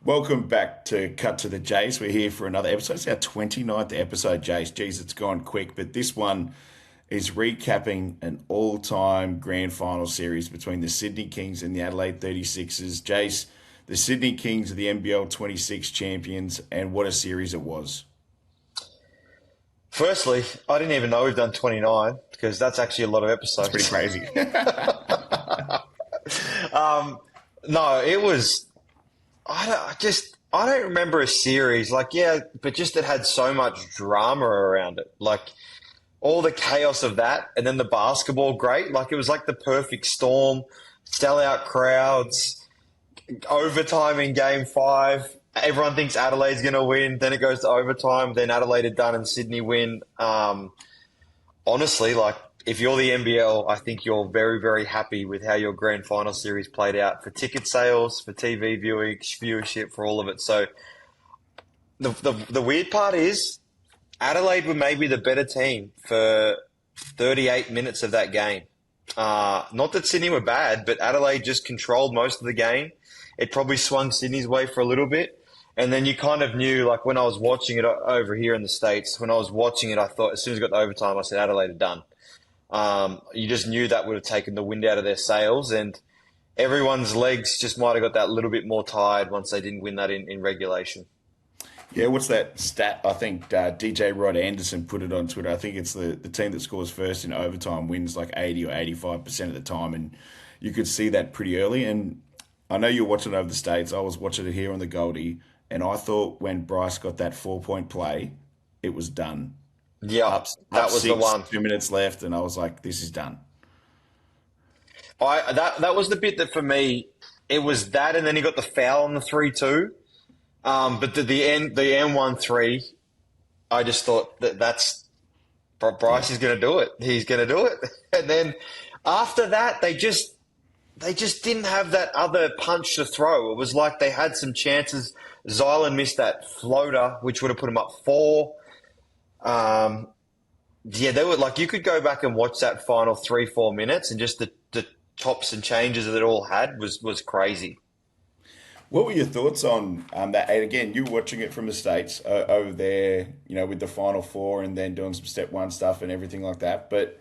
Welcome back to Cut to the Jase. We're here for another episode. It's our 29th episode, Jase. Jeez, it's gone quick, but this one is recapping an all-time grand final series between the Sydney Kings and the Adelaide 36ers. Jase, the Sydney Kings are the NBL 26 champions, and what a series it was. Firstly, I didn't even know we've done 29 because that's actually a lot of episodes. It's pretty crazy. No, it was. I don't remember a series but just it had so much drama around it. Like all the chaos of that, and then the basketball, great. Like it was like the perfect storm. Sellout crowds, overtime in Game 5. Everyone thinks Adelaide's going to win. Then it goes to overtime. Then Adelaide are done and Sydney win. Honestly, like if you're the NBL, I think you're very, very happy with how your grand final series played out for ticket sales, for TV viewing, viewership, for all of it. So the weird part is Adelaide were maybe the better team for 38 minutes of that game. Not that Sydney were bad, but Adelaide just controlled most of the game. It probably swung Sydney's way for a little bit. And then you kind of knew, like when I was watching it over here in the States, when I was watching it, I thought as soon as it got to overtime, I said Adelaide are done. You just knew that would have taken the wind out of their sails, and everyone's legs just might have got that little bit more tired once they didn't win that in regulation. Yeah, what's that stat? I think DJ Rod Anderson put it on Twitter. I think it's the team that scores first in overtime wins like 80 or 85% of the time, and you could see that pretty early. And I know you're watching it over the States. I was watching it here on the Goldie, and I thought when Bryce got that 4-point play, it was done. Yeah, that was the one. 2 minutes left, and I was like, "This is done." That was the bit that for me, it was that, and then he got the foul on the 3-2. But the N1-3, I just thought that's Bryce is going to do it. He's going to do it, and then after that, they just didn't have that other punch to throw. It was like they had some chances. Zylan missed that floater, which would have put him up 4. They were like, you could go back and watch that final 3-4 minutes, and just the chops and changes that it all had was crazy. What were your thoughts on that? And again, you were watching it from the States over there, with the Final Four and then doing some Step 1 stuff and everything like that. But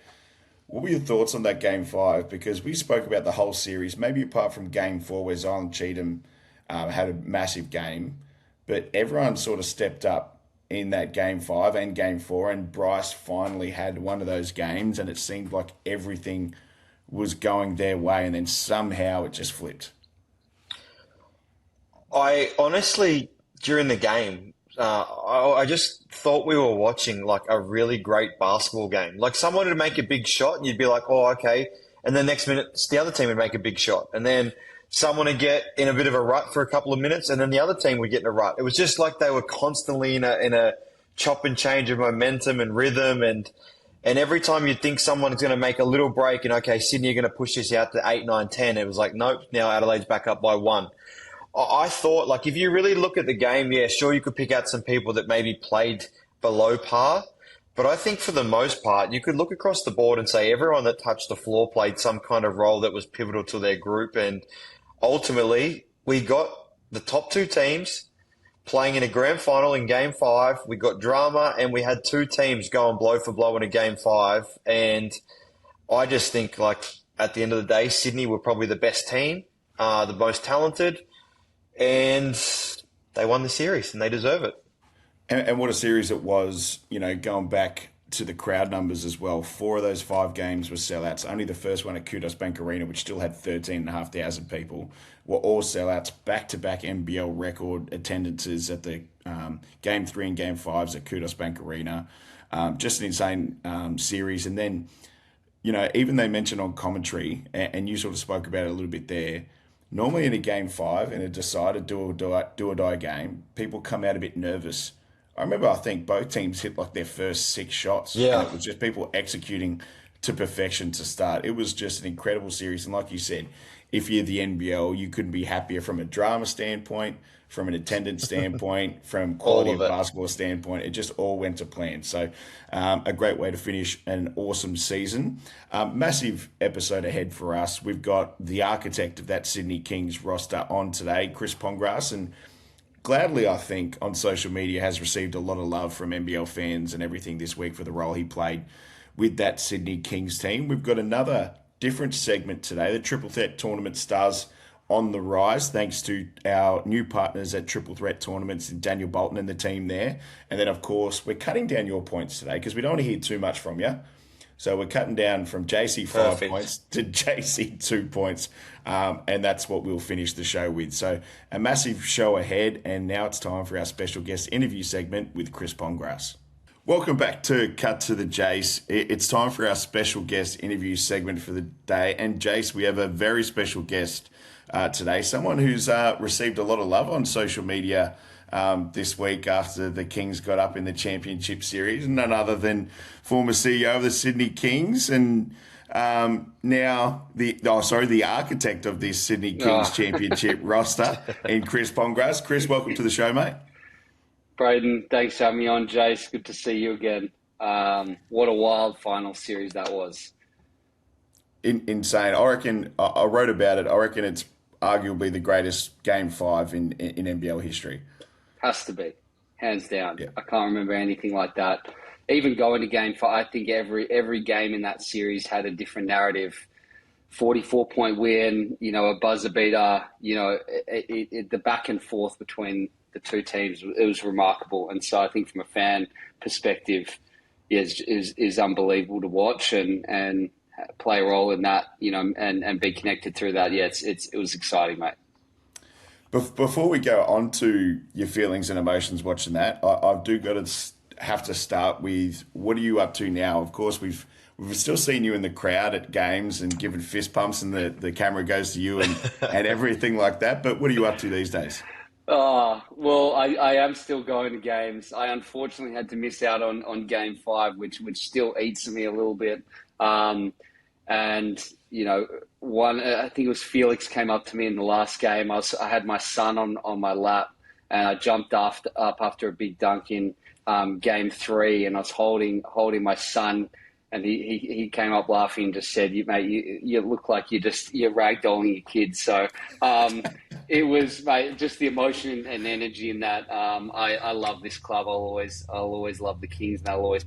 what were your thoughts on that Game 5? Because we spoke about the whole series, maybe apart from Game 4 where Zylan Cheatham had a massive game, but everyone sort of stepped up in that Game 5 and Game 4, and Bryce finally had one of those games, and it seemed like everything was going their way, and then somehow it just flipped. I honestly, during the game, I just thought we were watching like a really great basketball game. Like someone would make a big shot, and you'd be like, "Oh, okay," and then next minute, the other team would make a big shot, and then someone would get in a bit of a rut for a couple of minutes, and then the other team would get in a rut. It was just like they were constantly in a chop and change of momentum and rhythm, and every time you'd think someone's going to make a little break and, okay, Sydney are going to push this out to 8, 9, 10, it was like, nope, now Adelaide's back up by 1. I thought, like, if you really look at the game, yeah, sure, you could pick out some people that maybe played below par, but I think for the most part, you could look across the board and say everyone that touched the floor played some kind of role that was pivotal to their group, and ultimately, we got the top 2 teams playing in a grand final in Game 5. We got drama, and we had 2 teams going blow for blow in a Game 5. And I just think, like, at the end of the day, Sydney were probably the best team, the most talented, and they won the series, and they deserve it. And what a series it was, going back to the crowd numbers as well. 4 of those 5 games were sellouts. Only the first one at Kudos Bank Arena, which still had 13,500 people, were all sellouts. Back-to-back NBL record attendances at the Game 3 and Game 5s at Kudos Bank Arena. Just an insane series. And then, even they mentioned on commentary, and you sort of spoke about it a little bit there, normally in a Game 5, in a decided do-or-die game, people come out a bit nervous. I think both teams hit like their first 6 shots. Yeah. And it was just people executing to perfection to start. It was just an incredible series. And like you said, if you're the NBL, you couldn't be happier from a drama standpoint, from an attendance standpoint, from quality of basketball standpoint. It just all went to plan. So a great way to finish an awesome season. Massive episode ahead for us. We've got the architect of that Sydney Kings roster on today, Chris Pongrass, and gladly, I think, on social media has received a lot of love from NBL fans and everything this week for the role he played with that Sydney Kings team. We've got another different segment today. The Triple Threat Tournament stars on the rise, thanks to our new partners at Triple Threat Tournaments, Daniel Bolton and the team there. And then, of course, we're cutting down your points today because we don't want to hear too much from you. So we're cutting down from Jase 5 points to Jase 2 points. And that's what we'll finish the show with. So a massive show ahead. And now it's time for our special guest interview segment with Chris Pongrass. Welcome back to Cut to the Jase. It's time for our special guest interview segment for the day. And Jase, we have a very special guest today, someone who's received a lot of love on social media this week after the Kings got up in the championship series, none other than former CEO of the Sydney Kings and now the architect of this Sydney Kings championship roster, and Chris Pongrass. Chris, welcome to the show, mate. Braden, thanks for having me on, Jase. Good to see you again. What a wild final series that was. Insane. I reckon, I wrote about it, I reckon it's arguably the greatest Game 5 in NBL history. Has to be, hands down. Yeah. I can't remember anything like that. Even going to Game 5, I think every game in that series had a different narrative. 44-point win, a buzzer beater, the back and forth between the two teams, it was remarkable. And so I think from a fan perspective, is unbelievable to watch and play a role in that, and be connected through that. Yeah, it was exciting, mate. Before we go on to your feelings and emotions watching that, I do have to start with, what are you up to now? Of course, we've still seen you in the crowd at games and giving fist pumps, and the camera goes to you and everything like that. But what are you up to these days? Well, I am still going to games. I unfortunately had to miss out on Game 5, which still eats me a little bit. And I think it was Felix came up to me in the last game. I had my son on my lap, and I jumped up after a big dunk in Game 3, and I was holding my son, and he came up laughing and just said, "Mate, you look like you're ragdolling your kids." So it was, mate, just the emotion and energy in that. I love this club. I'll always love the Kings, and I'll always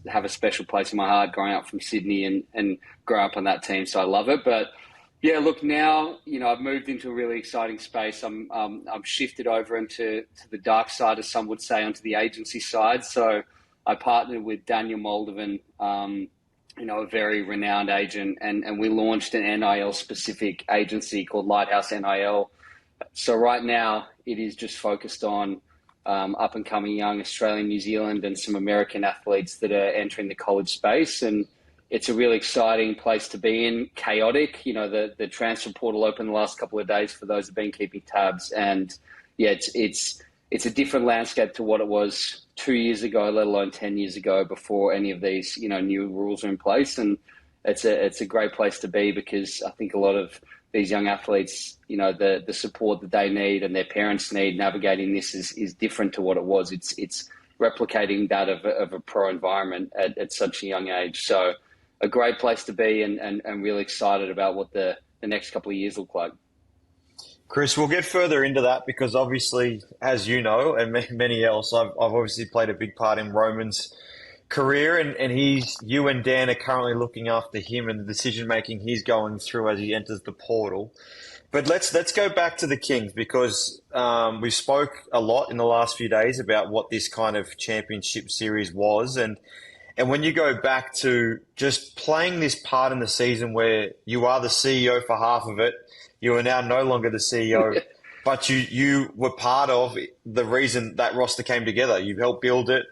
have a special place in my heart growing up from Sydney and grow up on that team. So I love it. But yeah, look, now, I've moved into a really exciting space. I'm shifted over into the dark side, as some would say, onto the agency side. So I partnered with Daniel Moldovan, a very renowned agent, and we launched an NIL-specific agency called Lighthouse NIL. So right now, it is just focused on up-and-coming young Australian, New Zealand, and some American athletes that are entering the college space. And it's a really exciting place to be in, chaotic. The transfer portal opened the last couple of days for those who've been keeping tabs. And, yeah, it's a different landscape to what it was 2 years ago, let alone 10 years ago, before any of these, new rules are in place. And it's a great place to be, because I think a lot of these young athletes, the support that they need and their parents need navigating this is different to what it was. It's replicating that of a pro environment at such a young age. So a great place to be, and really excited about what the next couple of years look like. Chris, we'll get further into that because obviously, as you know, and many else, I've obviously played a big part in Roman's career, and you and Dan are currently looking after him and the decision making he's going through as he enters the portal. But let's go back to the Kings, because we spoke a lot in the last few days about what this kind of championship series was, and when you go back to just playing this part in the season where you are the CEO for half of it, you are now no longer the CEO, but you were part of the reason that roster came together. You've helped build it.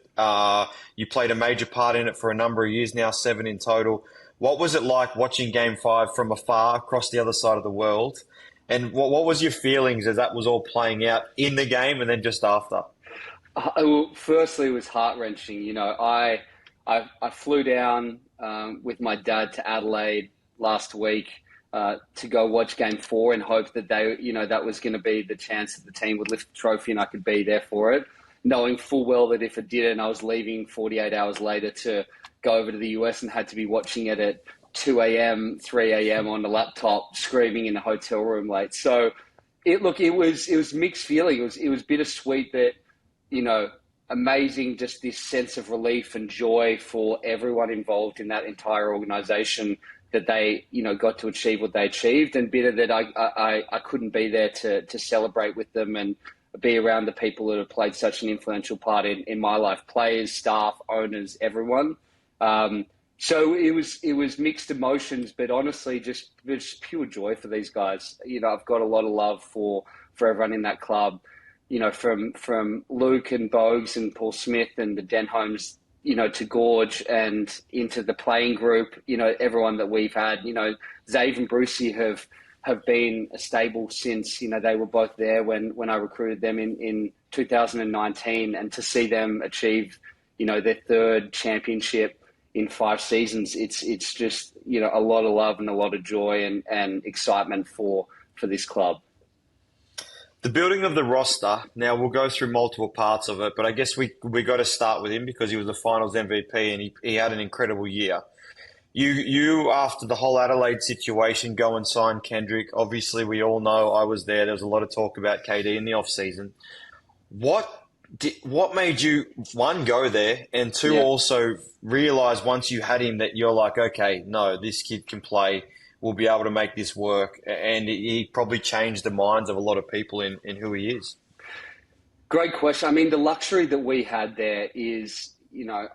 You played a major part in it for a number of years now, 7 in total. What was it like watching Game 5 from afar across the other side of the world? And what was your feelings as that was all playing out in the game and then just after? Well, firstly, it was heart-wrenching. I flew down with my dad to Adelaide last week to go watch Game 4 and hope that that was going to be the chance that the team would lift the trophy and I could be there for it, knowing full well that if it didn't, I was leaving 48 hours later to go over to the US and had to be watching it at 2 a.m., 3 a.m. on the laptop, screaming in a hotel room late. So It was mixed feeling. It was bittersweet that, you know, amazing, just this sense of relief and joy for everyone involved in that entire organization that they, you know, got to achieve what they achieved, and bitter that I couldn't be there to celebrate with them and be around the people that have played such an influential part in my life, players, staff, owners, everyone. So it was mixed emotions, but honestly, just pure joy for these guys. You know, I've got a lot of love for everyone in that club. You know, from Luke and Bogues and Paul Smith and the Denholms, you know, to Gorge and into the playing group. You know, everyone that we've had. You know, Zave and Brucey have been a stable since, you know, they were both there when I recruited them in 2019, and to see them achieve, you know, their third championship in 5 seasons, it's just, you know, a lot of love and a lot of joy and excitement for this club. The building of the roster, now we'll go through multiple parts of it, but I guess we got to start with him because he was the finals MVP and he had an incredible year. You after the whole Adelaide situation, go and sign Kendrick. Obviously, we all know I was there. There was a lot of talk about KD in the off-season. What made you, one, go there, and two, also realise once you had him that you're like, okay, no, this kid can play. We'll be able to make this work. And he probably changed the minds of a lot of people in who he is. Great question. I mean, the luxury that we had there is, you know,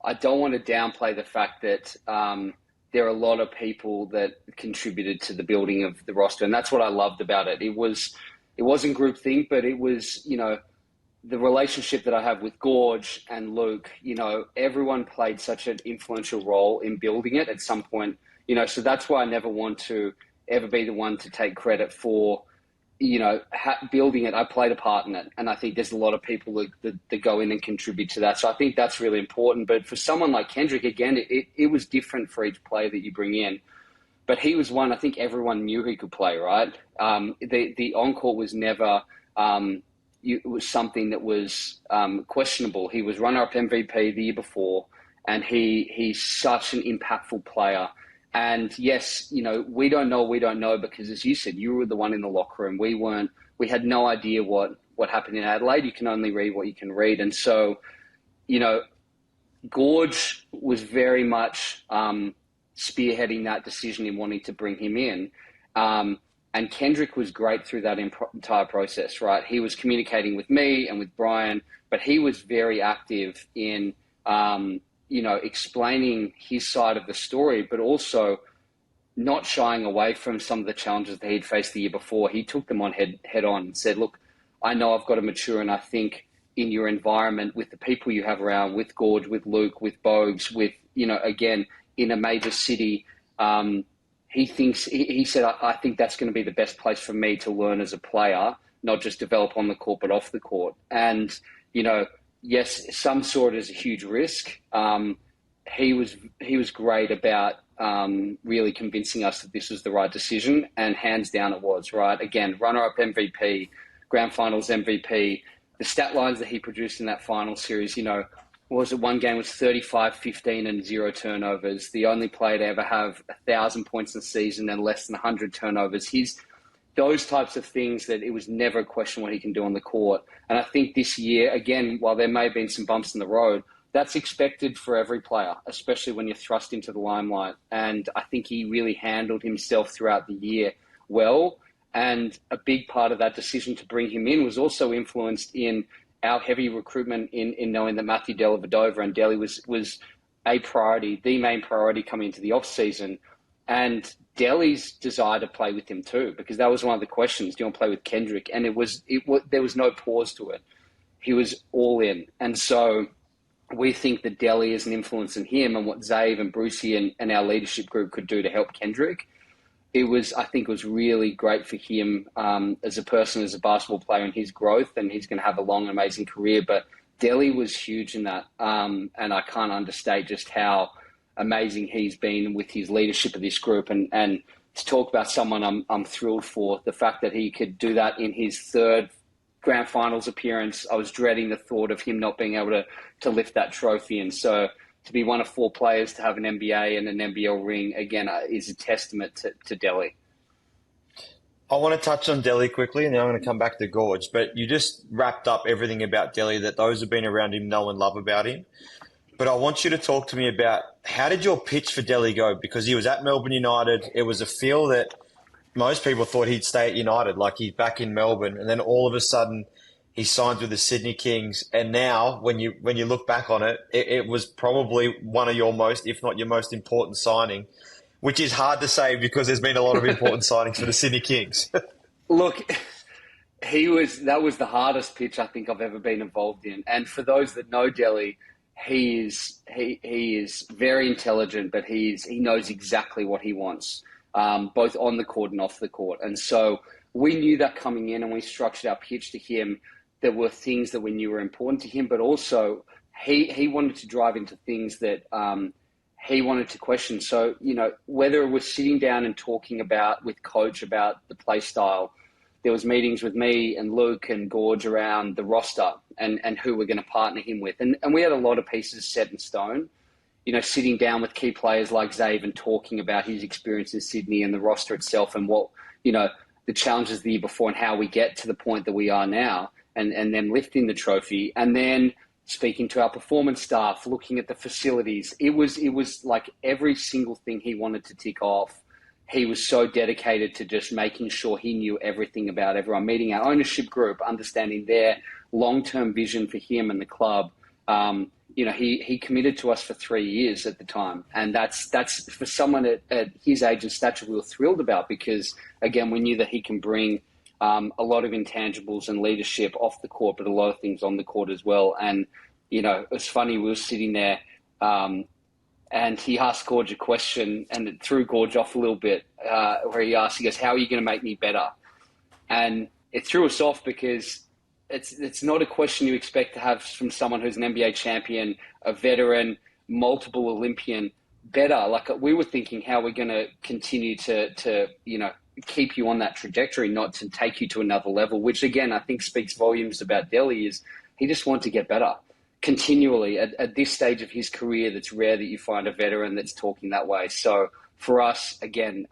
I don't want to downplay the fact that there are a lot of people that contributed to the building of the roster, and that's what I loved about it. It wasn't groupthink, but it was, you know, the relationship that I have with Gorge and Luke. You know, everyone played such an influential role in building it at some point. You know, so that's why I never want to ever be the one to take credit for, you know, building it. I played a part in it, and I think there's a lot of people that go in and contribute to that. So I think that's really important. But for someone like Kendrick, again, it was different for each player that you bring in. But he was one, I think everyone knew he could play, right? The on-court was never, it was something that was questionable. He was runner-up MVP the year before, and he's such an impactful player. And yes, you know, we don't know because, as you said, you were the one in the locker room. We had no idea what happened in Adelaide. You can only read what you can read. And so, you know, Gorge was very much spearheading that decision in wanting to bring him in. And Kendrick was great through that entire process, right? He was communicating with me and with Brian, but he was very active in, you know, explaining his side of the story, but also not shying away from some of the challenges that he'd faced the year before. He took them on head on and said, look, I know I've got to mature, and I think in your environment, with the people you have around, with Gorge, with Luke, with Bogues, with, you know, again, in a major city, he said, I think that's going to be the best place for me to learn as a player, not just develop on the court, but off the court. And, you know, yes, some saw it as a huge risk. He was great about really convincing us that this was the right decision, and hands down it was, right? Again, runner-up MVP, grand finals MVP, the stat lines that he produced in that final series, you know, one game was 35, 15 and 0 turnovers. The only player to ever have 1,000 points in the season and less than 100 turnovers. Those types of things that it was never a question what he can do on the court. And I think this year, again, while there may have been some bumps in the road, that's expected for every player, especially when you're thrust into the limelight. And I think he really handled himself throughout the year well. And a big part of that decision to bring him in was also influenced in our heavy recruitment in knowing that Matthew Dellavedova and Delhi was a priority, the main priority coming into the off-season. And Delhi's desire to play with him too, because that was one of the questions. Do you want to play with Kendrick? And there was no pause to it. He was all in. And so we think that Delhi is an influence in him, and what Zave and Brucey and our leadership group could do to help Kendrick. I think it was really great for him as a person, as a basketball player, and his growth, and he's going to have a long, amazing career. But Delhi was huge in that, and I can't understate just how amazing he's been with his leadership of this group. And to talk about someone I'm thrilled for, the fact that he could do that in his third grand finals appearance. I was dreading the thought of him not being able to lift that trophy. And so to be one of 4 players to have an NBA and an NBL ring, again, is a testament to Delhi. I want to touch on Delhi quickly, and then I'm going to come back to Gorge. But you just wrapped up everything about Delhi that those who've been around him know and love about him. But I want you to talk to me about how did your pitch for Delhi go? Because he was at Melbourne United. It was a feel that most people thought he'd stay at United, like he's back in Melbourne. And then all of a sudden he signs with the Sydney Kings. And now when you look back on it, it was probably one of your most, if not your most important signing, which is hard to say because there's been a lot of important signings for the Sydney Kings. Look, that was the hardest pitch I think I've ever been involved in. And for those that know Delhi, he is very intelligent, but he knows exactly what he wants, both on the court and off the court. And so we knew that coming in, and we structured our pitch to him. There were things that we knew were important to him, but also he wanted to drive into things that he wanted to question. So, whether it was sitting down and talking with coach about the play style, there was meetings with me and Luke and Gorge around the roster and who we're going to partner him with. And we had a lot of pieces set in stone, sitting down with key players like Zave and talking about his experience in Sydney and the roster itself and what, the challenges the year before and how we get to the point that we are now and then lifting the trophy. And then speaking to our performance staff, looking at the facilities. It was like every single thing he wanted to tick off. He was so dedicated to just making sure he knew everything about everyone, meeting our ownership group, understanding their long-term vision for him and the club. He committed to us for 3 years at the time. And that's for someone at his age and stature, we were thrilled about because, again, we knew that he can bring a lot of intangibles and leadership off the court, but a lot of things on the court as well. And, it was funny, we were sitting there and he asked Gorge a question and it threw Gorge off a little bit where he goes, how are you going to make me better? And it threw us off because it's not a question you expect to have from someone who's an NBA champion, a veteran, multiple Olympian, better. Like we were thinking how we're going to continue to keep you on that trajectory, not to take you to another level, which again, I think speaks volumes about Delhi is he just wanted to get better continually at this stage of his career. That's rare that you find a veteran that's talking that way. So for us, again,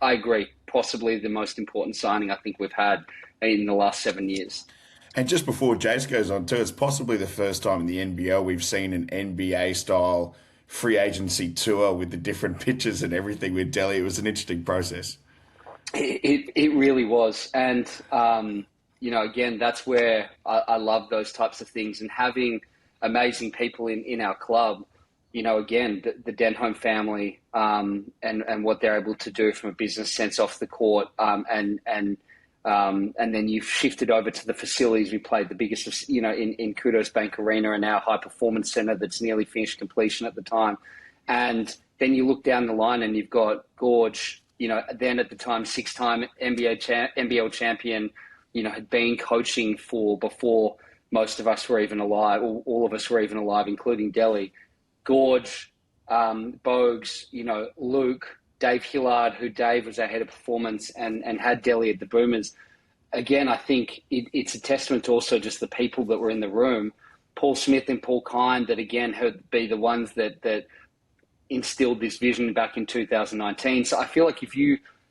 I agree, possibly the most important signing I think we've had in the last 7 years. And just before Jase goes on too, it's possibly the first time in the NBL we've seen an NBA-style free agency tour with the different pitches and everything with Delhi. It was an interesting process. It really was. And, again, that's where I love those types of things and having amazing people in our club, again, the Denholm family and what they're able to do from a business sense off the court and then you've shifted over to the facilities. We played the biggest, in Kudos Bank Arena and our high performance center that's nearly finished completion at the time. And then you look down the line and you've got Gorge, then at the time, 6-time NBL champion, had been coaching before most of us were even alive, or all of us were even alive, including Delhi. Gorge, Bogues, Luke, Dave Hillard, who Dave was our head of performance and had Delhi at the Boomers. Again, I think it's a testament to also just the people that were in the room. Paul Smith and Paul Kine that, again, would be the ones that instilled this vision back in 2019. So I feel like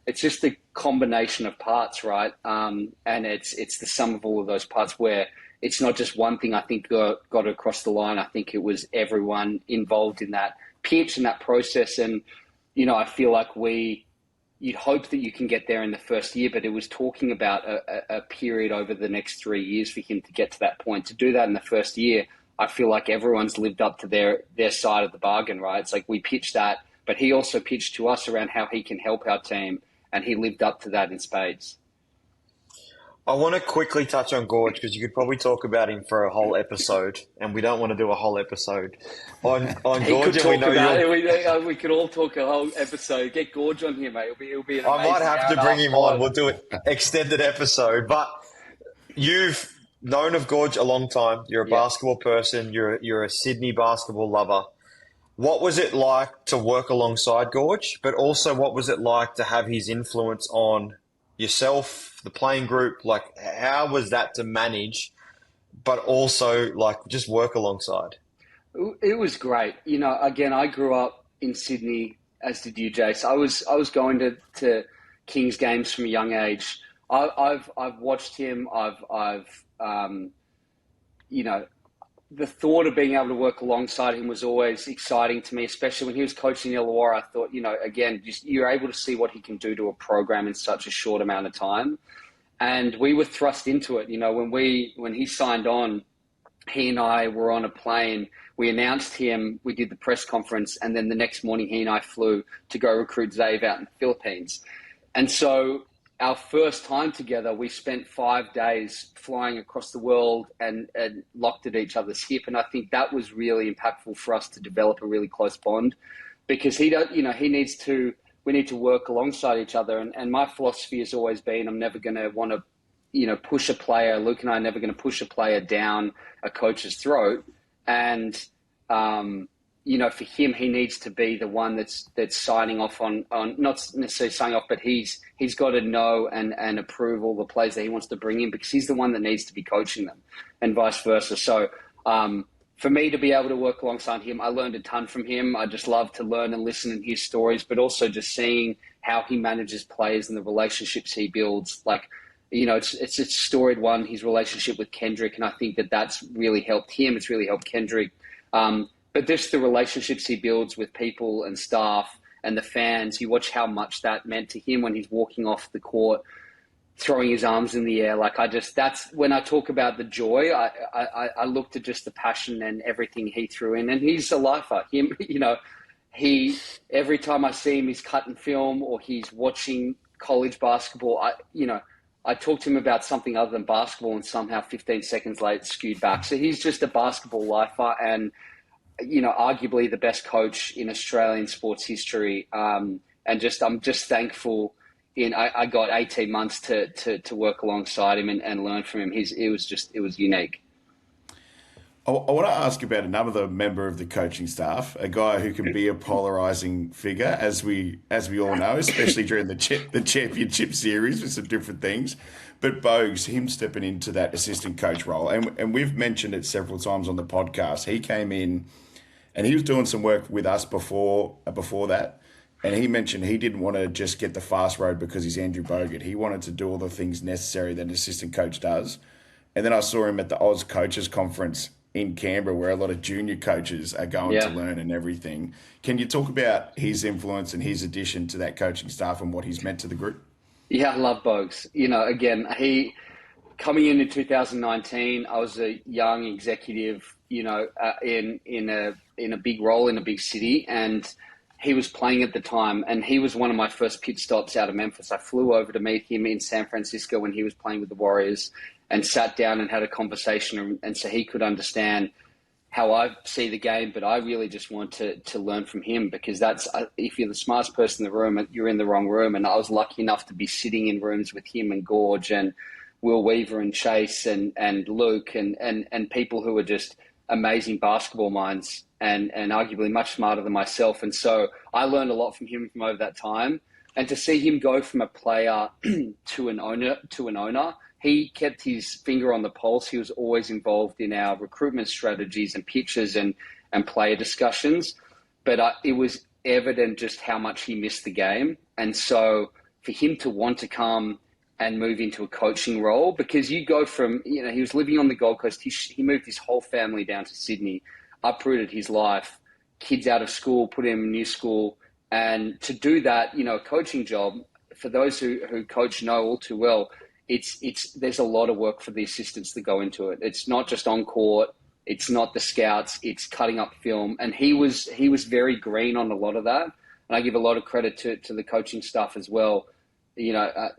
it's just a combination of parts, right? And it's the sum of all of those parts where it's not just one thing I think got across the line. I think it was everyone involved in that pitch and that process. And, I feel like you'd hope that you can get there in the first year, but it was talking about a period over the next 3 years for him to get to that point. To do that in the first year, I feel like everyone's lived up to their side of the bargain, right? It's like we pitched that, but he also pitched to us around how he can help our team, and he lived up to that in spades. I want to quickly touch on Gorge because you could probably talk about him for a whole episode, and we don't want to do a whole episode on Gorge. We could all talk a whole episode. Get Gorge on here, mate. It'll be an amazing. I might have to bring him on. We'll do an extended episode. But you've known of Gorge a long time. You're a basketball person. You're a Sydney basketball lover. What was it like to work alongside Gorge? But also, what was it like to have his influence on yourself, the playing group? Like, how was that to manage, but also like just work alongside? It was great. Again, I grew up in Sydney, as did you, Jase. I was going to Kings games from a young age. I've watched him. You know, the thought of being able to work alongside him was always exciting to me, especially when he was coaching Illawarra. I thought, again, just you're able to see what he can do to a program in such a short amount of time. And we were thrust into it. When he signed on, he and I were on a plane. We announced him. We did the press conference, and then the next morning, he and I flew to go recruit Zave out in the Philippines. And so our first time together, we spent 5 days flying across the world and locked at each other's hip. And I think that was really impactful for us to develop a really close bond, because we need to work alongside each other. And my philosophy has always been, I'm never going to want to, push a player. Luke and I are never going to push a player down a coach's throat. And, for him, he needs to be the one that's signing off on not necessarily signing off, but he's got to know and approve all the players that he wants to bring in, because he's the one that needs to be coaching them, and vice versa. So for me to be able to work alongside him, I learned a ton from him. I just love to learn and listen and hear stories, but also just seeing how he manages players and the relationships he builds. Like, it's a storied one, his relationship with Kendrick, and I think that's really helped him. It's really helped Kendrick. But just the relationships he builds with people and staff and the fans, you watch how much that meant to him when he's walking off the court, throwing his arms in the air. That's when I talk about the joy, I looked at just the passion and everything he threw in. And he's a lifer. Every time I see him, he's cutting film or he's watching college basketball. I talked to him about something other than basketball, and somehow 15 seconds late skewed back. So he's just a basketball lifer, and arguably the best coach in Australian sports history. I'm just thankful. I got 18 months to work alongside him and learn from him. It was unique. I want to ask about another member of the coaching staff, a guy who can be a polarizing figure, as we all know, especially during the championship series with some different things. But Bogues, him stepping into that assistant coach role, and we've mentioned it several times on the podcast. He came in and he was doing some work with us before that. And he mentioned he didn't want to just get the fast road because he's Andrew Bogut. He wanted to do all the things necessary that an assistant coach does. And then I saw him at the Oz Coaches Conference in Canberra, where a lot of junior coaches are going to learn and everything. Can you talk about his influence and his addition to that coaching staff and what he's meant to the group? Yeah, I love Bogues. Again, he coming in 2019, I was a young executive, in a big role in a big city, and he was playing at the time, and he was one of my first pit stops out of Memphis. I flew over to meet him in San Francisco when he was playing with the Warriors, and sat down and had a conversation, and so he could understand how I see the game, but I really just want to learn from him, because if you're the smartest person in the room, you're in the wrong room. And I was lucky enough to be sitting in rooms with him and Gorge and Will Weaver and Chase and Luke and people who are just amazing basketball minds and arguably much smarter than myself. And so I learned a lot from him from over that time. And to see him go from a player to an owner, he kept his finger on the pulse. He was always involved in our recruitment strategies and pitches and player discussions. But it was evident just how much he missed the game. And so for him to want to come and move into a coaching role, because you go from, he was living on the Gold Coast. He moved his whole family down to Sydney, uprooted his life, kids out of school, put him in a new school. And to do that, a coaching job, for those who coach know all too well, there's a lot of work for the assistants that go into it. It's not just on court. It's not the scouts. It's cutting up film. And he was very green on a lot of that. And I give a lot of credit to the coaching staff as well.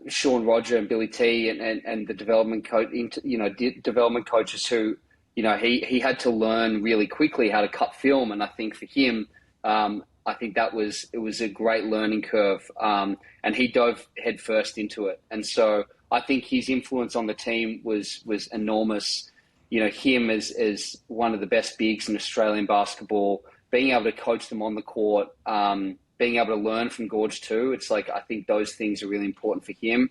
Sean Roger and Billy T and the development development coaches who, he had to learn really quickly how to cut film. And I think for him, I think it was a great learning curve. And he dove headfirst into it. And so I think his influence on the team was enormous. Him as one of the best bigs in Australian basketball, being able to coach them on the court, being able to learn from Gorge too. It's like, I think those things are really important for him.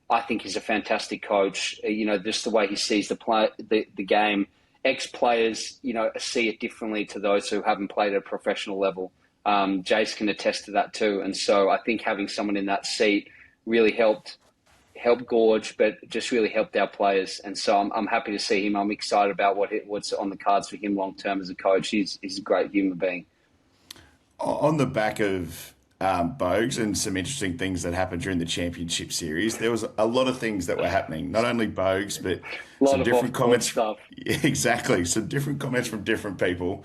I think he's a fantastic coach. Just the way he sees the game. Ex-players, see it differently to those who haven't played at a professional level. Jase can attest to that too. And so I think having someone in that seat really helped Gorge, but just really helped our players. And so I'm happy to see him. I'm excited about what's on the cards for him long term as a coach. He's a great human being. On the back of Bogues and some interesting things that happened during the championship series, there was a lot of things that were happening. Not only Bogues, but some different comments. Stuff. Yeah, exactly, some different comments from different people.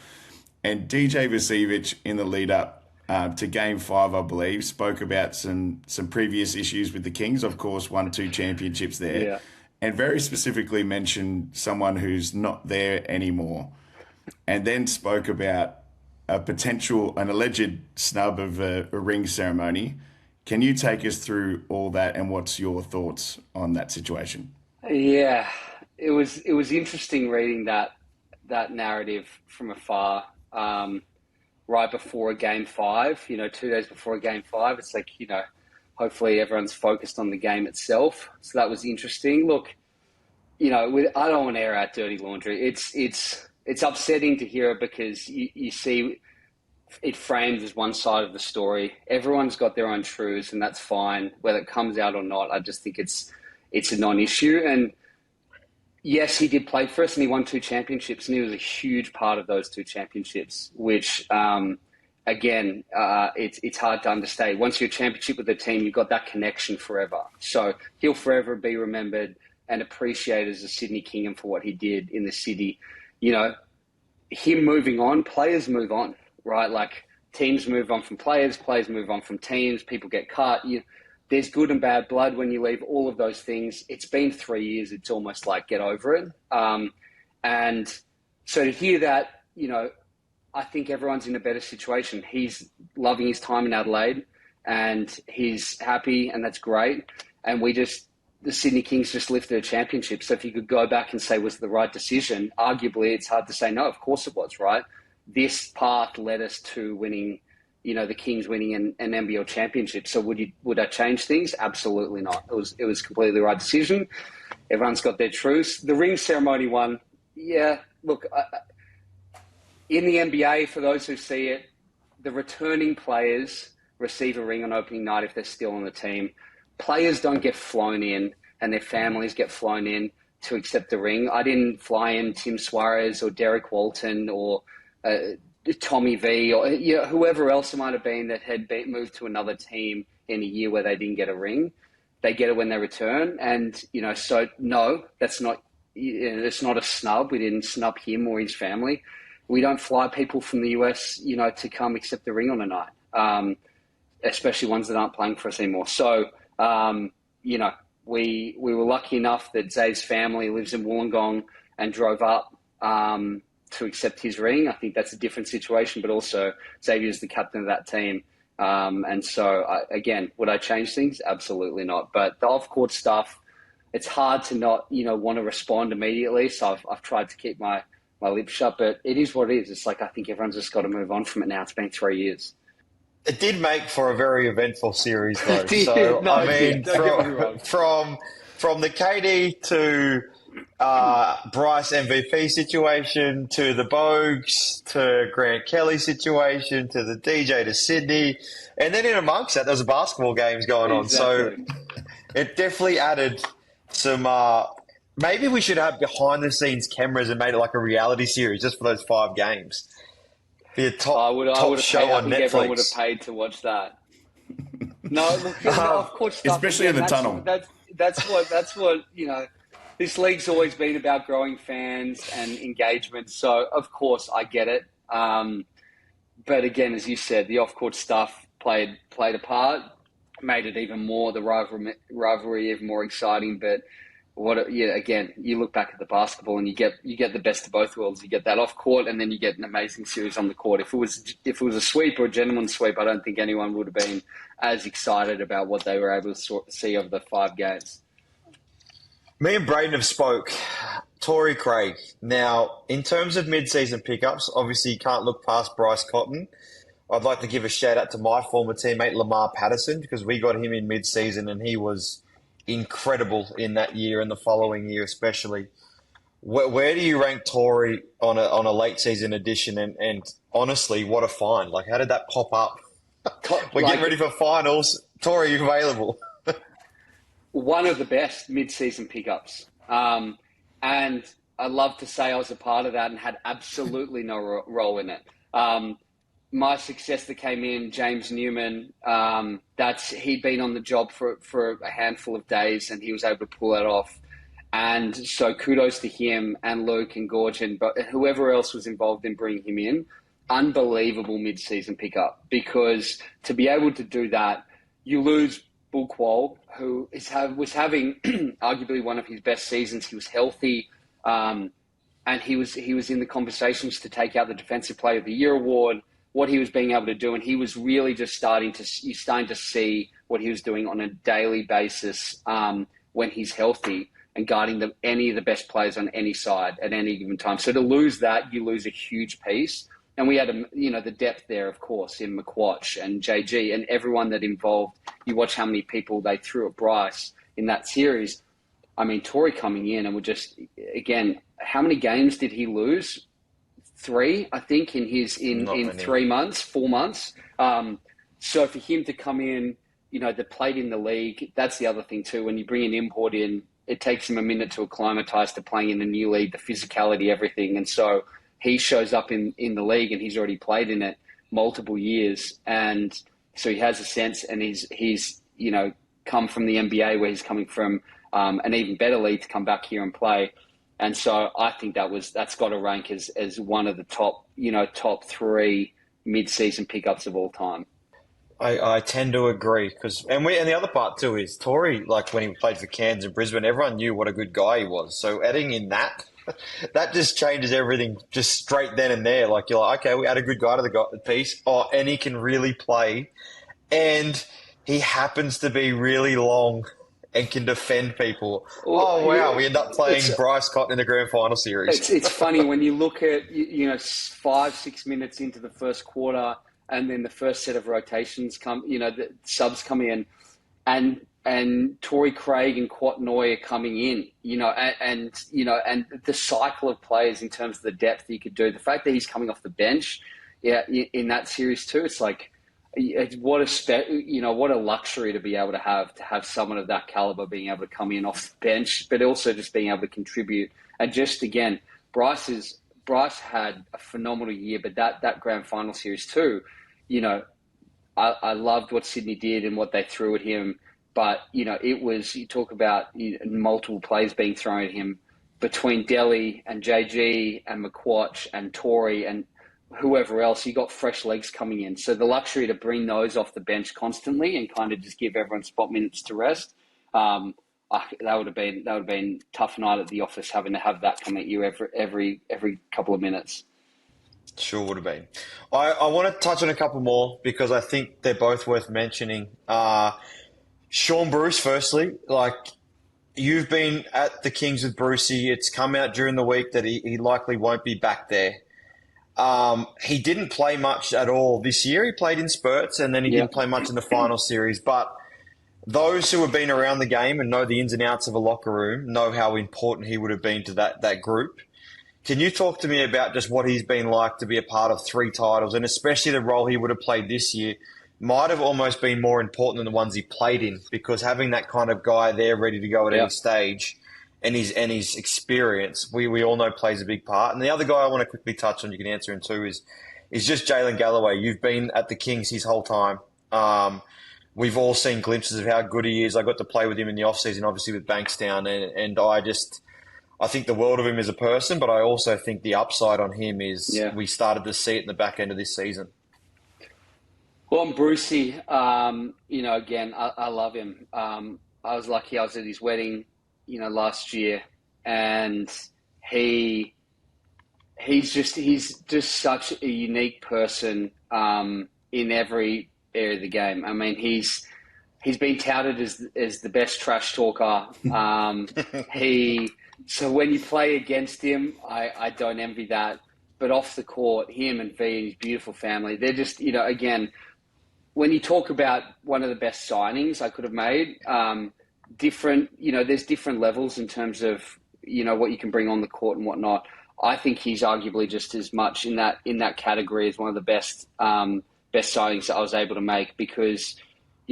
And DJ Vasiljevic in the lead up to Game 5, I believe, spoke about some previous issues with the Kings. Of course, won 2 championships there. Yeah. And very specifically mentioned someone who's not there anymore. And then spoke about an alleged snub of a ring ceremony. Can you take us through all that and what's your thoughts on that situation? Yeah, it was interesting reading that narrative from afar. Right before a Game 5, 2 days before a Game 5, it's like, hopefully everyone's focused on the game itself. So that was interesting. Look, I don't want to air out dirty laundry. It's upsetting to hear it because you see it framed as one side of the story. Everyone's got their own truths, and that's fine. Whether it comes out or not, I just think it's a non-issue. And yes, he did play for us, and he won 2 championships, and he was a huge part of those 2 championships, which, again, it's hard to understate. Once you're a championship with a team, you've got that connection forever. So he'll forever be remembered and appreciated as a Sydney King and for what he did in the city. Him moving on, players move on, right? Like, teams move on from players move on from teams, people get cut. There's good and bad blood when you leave, all of those things. It's been 3 years. It's almost like get over it. And so to hear that, I think everyone's in a better situation. He's loving his time in Adelaide and he's happy, and that's great. And the Sydney Kings just lifted a championship. So if you could go back and say, was it the right decision? Arguably, it's hard to say no. Of course it was, right? This path led us to winning, the Kings winning an NBL championship. So would I change things? Absolutely not. It was completely the right decision. Everyone's got their truths. The ring ceremony one, yeah, look, in the NBA, for those who see it, the returning players receive a ring on opening night if they're still on the team. Players don't get flown in, and their families get flown in to accept the ring. I didn't fly in Tim Suarez or Derek Walton or Tommy V or whoever else it might have been that had moved to another team in a year where they didn't get a ring. They get it when they return. And, so no, that's not, it's not a snub. We didn't snub him or his family. We don't fly people from the US, to come accept the ring on a night, especially ones that aren't playing for us anymore. So, we were lucky enough that Zay's family lives in Wollongong and drove up to accept his ring. I think that's a different situation, but also Xavier's the captain of that team. And so, again, would I change things? Absolutely not. But the off-court stuff, it's hard to not, want to respond immediately. So I've tried to keep my lips shut, but it is what it is. It's like, I think everyone's just got to move on from it now. It's been 3 years. It did make for a very eventful series, though. From the KD to Bryce MVP situation, to the Bogues, to Grant Kelly situation, to the DJ to Sydney, and then in amongst that, there was basketball games going on. So it definitely added some. Maybe we should have behind the scenes cameras and made it like a reality series just for those 5 games. Be a top show on Netflix. Everyone would have paid to watch that. No, look, of course, especially in the tunnel. That's what This league's always been about growing fans and engagement. So of course I get it. But again, as you said, the off-court stuff played a part, made it even more the rivalry even more exciting. But again, you look back at the basketball and you get the best of both worlds. You get that off court, and then you get an amazing series on the court. If it was a sweep or a gentleman's sweep, I don't think anyone would have been as excited about what they were able to see over the 5 games. Me and Braden have spoke. Torrey Craig. Now, in terms of mid-season pickups, obviously you can't look past Bryce Cotton. I'd like to give a shout out to my former teammate Lamar Patterson, because we got him in mid-season and he was incredible in that year and the following year especially. Where do you rank Torrey on a late season edition? And honestly, what a find. Like, how did that pop up? We're getting ready for finals. Torrey, you available? one of the best mid-season pickups. And I love to say I was a part of that and had absolutely no role in it. My success that came in, James Newman, he'd been on the job for a handful of days and he was able to pull it off. And so kudos to him and Luke and Gorgon, but whoever else was involved in bringing him in. Unbelievable mid-season pickup, because to be able to do that, you lose Bull Quoll, who was having arguably one of his best seasons. He was healthy, and he was in the conversations to take out the Defensive Player of the Year award. What he was being able to do, and he was really just starting to see what he was doing on a daily basis when he's healthy and guarding any of the best players on any side at any given time. So to lose that, you lose a huge piece. And we had the depth there, of course, in McQuatch and JG and everyone that involved. You watch how many people they threw at Bryce in that series. I mean, Tory coming in and again, how many games did he lose? 3, I think, in 3 months, 4 months. So for him to come in, that played in the league, that's the other thing too. When you bring an import in, it takes him a minute to acclimatize to playing in a new league, the physicality, everything. And so he shows up in the league and he's already played in it multiple years. And so he has a sense, and he's come from the NBA where he's coming from an even better league to come back here and play. And so I think that's got to rank as one of the top 3 mid-season pickups of all time. I tend to agree and the other part too is Tory, like when he played for Cairns and Brisbane, everyone knew what a good guy he was. So adding in that just changes everything just straight then and there. Like you're like, okay, we add a good guy to the piece. Oh, and he can really play, and he happens to be really long and can defend people. Oh wow, we end up playing Bryce Cotton in the grand final series. It's funny when you look at 5-6 minutes into the first quarter. And then the first set of rotations the subs come in, and Torrey Craig and Quatnoy are coming in, and the cycle of players in terms of the depth he could do. The fact that he's coming off the bench, in that series too, it's like, what a luxury to be able to have someone of that caliber being able to come in off the bench, but also just being able to contribute. And just again, Bryce had a phenomenal year, but that grand final series too, I loved what Sydney did and what they threw at him. But, it was, you talk about multiple plays being thrown at him between Delhi and JG and McQuatch and Tory and whoever else. You got fresh legs coming in. So the luxury to bring those off the bench constantly and kind of just give everyone spot minutes to rest, that would have been a tough night at the office, having to have that come at you every couple of minutes. Sure would have been. I want to touch on a couple more because I think they're both worth mentioning. Sean Bruce, firstly, like you've been at the Kings with Brucey. It's come out during the week that he likely won't be back there. He didn't play much at all this year. He played in spurts and then he didn't play much in the final series. But those who have been around the game and know the ins and outs of a locker room know how important he would have been to that group. Can you talk to me about just what he's been like to be a part of 3 titles, and especially the role he would have played this year might have almost been more important than the ones he played in, because having that kind of guy there ready to go at any stage and his experience, we all know plays a big part. And the other guy I want to quickly touch on, you can answer him too, is just Jalen Galloway. You've been at the Kings his whole time. We've all seen glimpses of how good he is. I got to play with him in the off-season, obviously with Bankstown, and I think the world of him as a person, but I also think the upside on him is we started to see it in the back end of this season. Well, I'm Brucey. Again, I love him. I was lucky I was at his wedding, last year, and he's just such a unique person in every area of the game. I mean, he's been touted as the best trash talker. So when you play against him, I don't envy that. But off the court, him and V and his beautiful family, they're just, again, when you talk about one of the best signings I could have made, there's different levels in terms of, what you can bring on the court and whatnot. I think he's arguably just as much in that category as one of the best signings that I was able to make, because,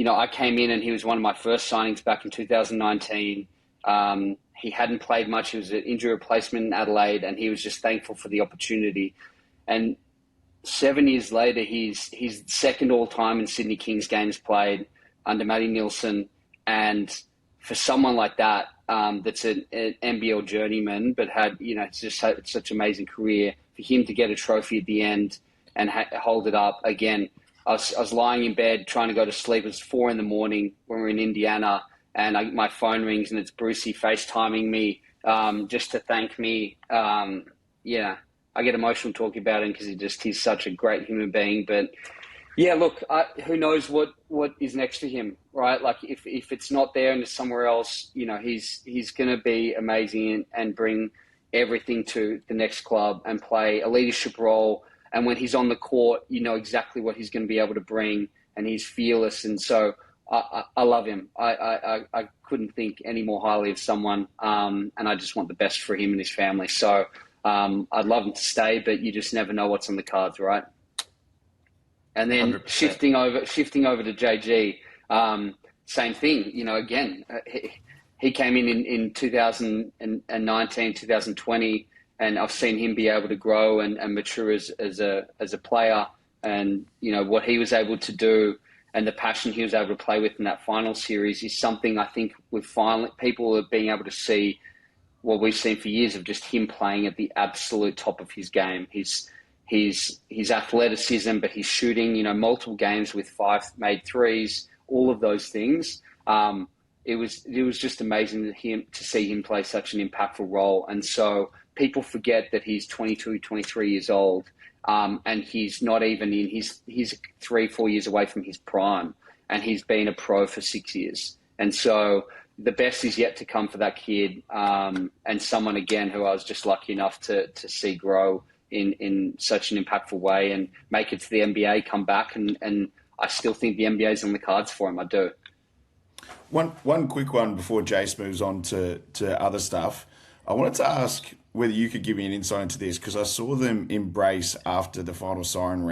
I came in and he was one of my first signings back in 2019. He hadn't played much. He was an injury replacement in Adelaide, and he was just thankful for the opportunity. And 7 years later, he's second all time in Sydney Kings games played under Matty Nielsen. And for someone like that, that's an NBL journeyman, but had just had such an amazing career, for him to get a trophy at the end and hold it up again. I was lying in bed trying to go to sleep. It was 4 a.m. when we're in Indiana, and my phone rings and it's Brucey FaceTiming me just to thank me. I get emotional talking about him because he's such a great human being. But yeah, look, who knows what is next for him, right? Like if it's not there and it's somewhere else, he's going to be amazing and bring everything to the next club and play a leadership role. And when he's on the court, you know exactly what he's going to be able to bring, and he's fearless. And so I love him. I couldn't think any more highly of someone, and I just want the best for him and his family. So I'd love him to stay, but you just never know what's on the cards, right? And then 100%. shifting over to JG, same thing. Again, he came in 2019, 2020. And I've seen him be able to grow and mature as a player, and what he was able to do and the passion he was able to play with in that final series is something I think people are being able to see what we've seen for years of just him playing at the absolute top of his game. His athleticism, but his shooting, multiple games with 5 made threes, all of those things. It was just amazing to see him play such an impactful role, and so. People forget that he's 22, 23 years old, and he's not even he's 3-4 years away from his prime, and he's been a pro for 6 years. And so the best is yet to come for that kid, and someone, again, who I was just lucky enough to see grow in such an impactful way and make it to the NBA, come back, and I still think the NBA is on the cards for him. I do. One quick one before Jase moves on to other stuff. I wanted to ask whether you could give me an insight into this, because I saw them embrace after the final siren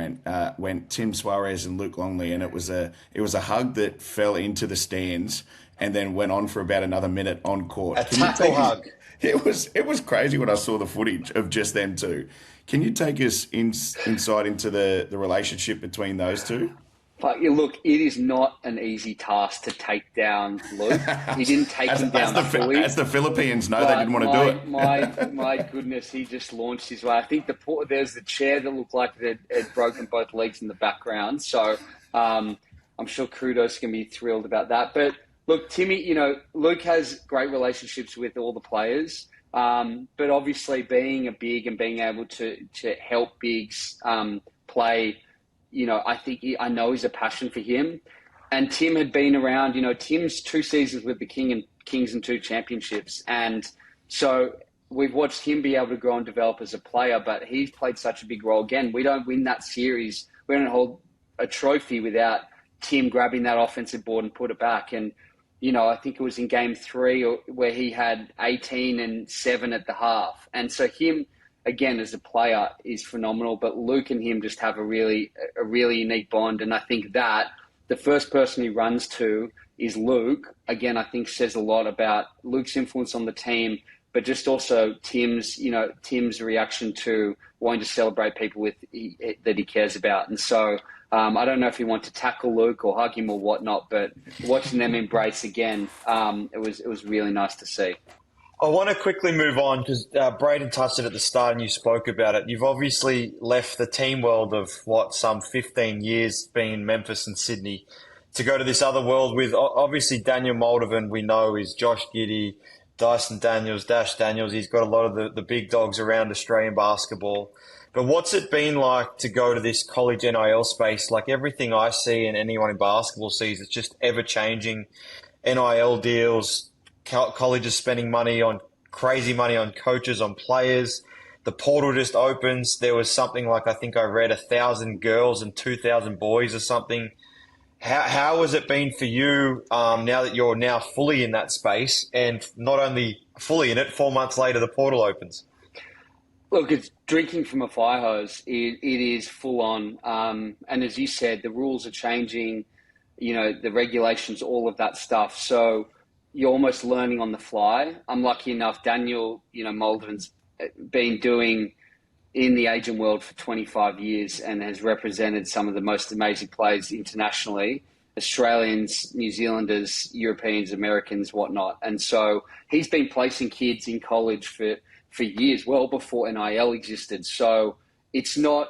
went Tim Suarez and Luke Longley, and it was a hug that fell into the stands and then went on for about another minute on court. A tackle hug. It was crazy when I saw the footage of just them two. Can you take us insight into the relationship between those two? But look, it is not an easy task to take down Luke. He didn't take him down fully. As the Philippines know, they didn't want to do it. My goodness, he just launched his way. I think there's the chair that looked like it had broken both legs in the background. So I'm sure Kudos can be thrilled about that. But look, Timmy, Luke has great relationships with all the players. But obviously being a big and being able to help bigs play, I know he's a passion for him. And Tim had been around, Tim's 2 seasons with the Kings and 2 championships. And so we've watched him be able to grow and develop as a player, but he's played such a big role. Again, we don't win that series. We don't hold a trophy without Tim grabbing that offensive board and put it back. And, I think it was in game 3 where he had 18 and 7 at the half. And so him, again, as a player, is phenomenal, but Luke and him just have a really unique bond. And I think that the first person he runs to is Luke. Again, I think says a lot about Luke's influence on the team, but just also Tim's reaction to wanting to celebrate people that he cares about. And so I don't know if he wanted to tackle Luke or hug him or whatnot, but watching them embrace again, it was really nice to see. I want to quickly move on because Braden touched it at the start and you spoke about it. You've obviously left the team world of some 15 years being in Memphis and Sydney to go to this other world with obviously Daniel Moldovan, we know, is Josh Giddey, Dyson Daniels, Dash Daniels. He's got a lot of the big dogs around Australian basketball. But what's it been like to go to this college NIL space? Like everything I see and anyone in basketball sees, it's just ever-changing. NIL deals, colleges spending crazy money on coaches, on players. The portal just opens. There was something like, I think I read 1,000 girls and 2,000 boys or something. How has it been for you now that you're now fully in that space, and not only fully in it, 4 months later the portal opens? Look, it's drinking from a fire hose. It is full on. And as you said, the rules are changing. the regulations, all of that stuff. So you're almost learning on the fly. I'm lucky enough, Daniel, Molden's been doing in the agent world for 25 years and has represented some of the most amazing players internationally, Australians, New Zealanders, Europeans, Americans, whatnot. And so he's been placing kids in college for years, well before NIL existed. So it's not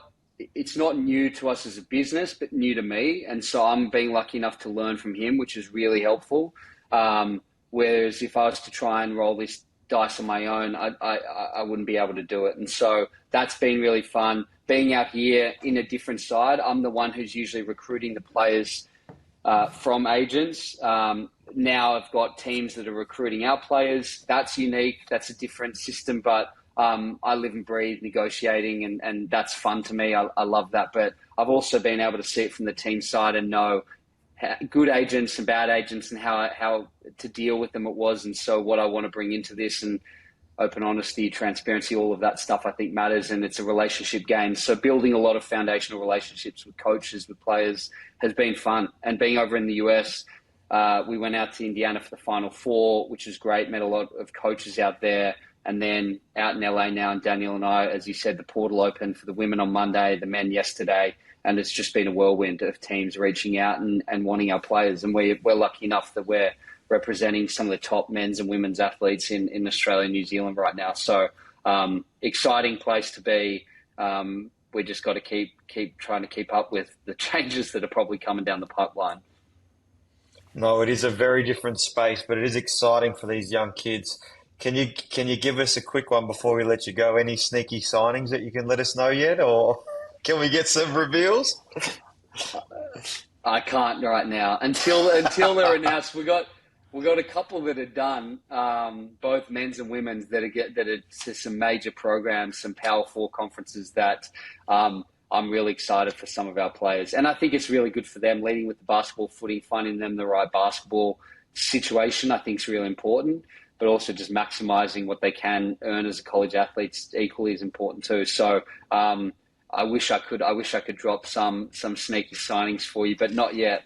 new to us as a business, but new to me. And so I'm being lucky enough to learn from him, which is really helpful. Whereas if I was to try and roll this dice on my own, I wouldn't be able to do it. And so that's been really fun. Being out here in a different side, I'm the one who's usually recruiting the players from agents. Now I've got teams that are recruiting our players. That's unique. That's a different system, but I live and breathe negotiating, and that's fun to me. I love that. But I've also been able to see it from the team side and know good agents and bad agents and how to deal with them it was. And so what I want to bring into this, and open honesty, transparency, all of that stuff I think matters, and it's a relationship game. So building a lot of foundational relationships with coaches, with players has been fun. And being over in the US, we went out to Indiana for the Final Four, which was great, met a lot of coaches out there. And then out in LA now, and Daniel and I, as you said, the portal opened for the women on Monday, the men yesterday. And it's just been a whirlwind of teams reaching out and wanting our players. And we're lucky enough that we're representing some of the top men's and women's athletes in Australia and New Zealand right now. So exciting place to be. We just got to keep trying to keep up with the changes that are probably coming down the pipeline. No, it is a very different space, but it is exciting for these young kids. Can you give us a quick one before we let you go? Any sneaky signings that you can let us know yet, or can we get some reveals? I can't right now until they're announced. We got a couple that are done, both men's and women's that are to some major programs, some Power Four conferences that I'm really excited for some of our players, and I think it's really good for them. Leading with the basketball footing, finding them the right basketball situation, I think is really important. But also just maximizing what they can earn as a college athlete equally is important too. So I wish I could drop some sneaky signings for you, but not yet.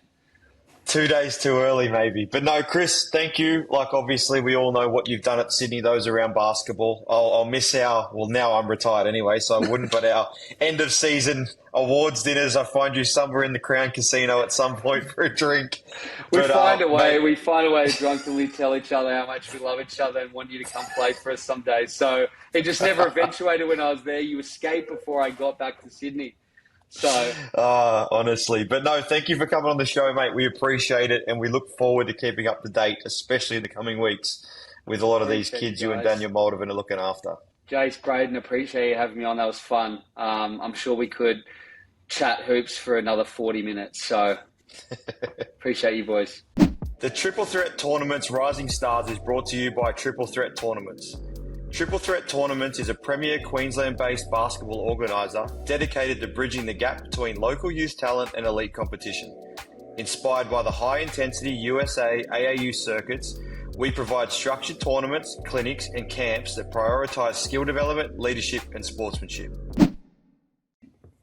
2 days too early, maybe. But no, Chris, thank you. Like, obviously, we all know what you've done at Sydney, those around basketball. I'll miss well, now I'm retired anyway, so I wouldn't, but our end of season awards dinners, I find you somewhere in the Crown Casino at some point for a drink. We find a way to drunkenly tell each other how much we love each other and want you to come play for us someday. So it just never eventuated when I was there. You escaped before I got back to Sydney. So, honestly, but no, thank you for coming on the show, mate. We appreciate it, and we look forward to keeping up to date, especially in the coming weeks, with a lot of these kids you and Daniel Moldovan are looking after. Jase, Braden, appreciate you having me on. That was fun. I'm sure we could chat hoops for another 40 minutes. So, appreciate you, boys. The Triple Threat Tournament's Rising Stars is brought to you by Triple Threat Tournaments. Triple Threat Tournaments is a premier Queensland-based basketball organiser dedicated to bridging the gap between local youth talent and elite competition. Inspired by the high-intensity USA AAU circuits, we provide structured tournaments, clinics and camps that prioritise skill development, leadership and sportsmanship.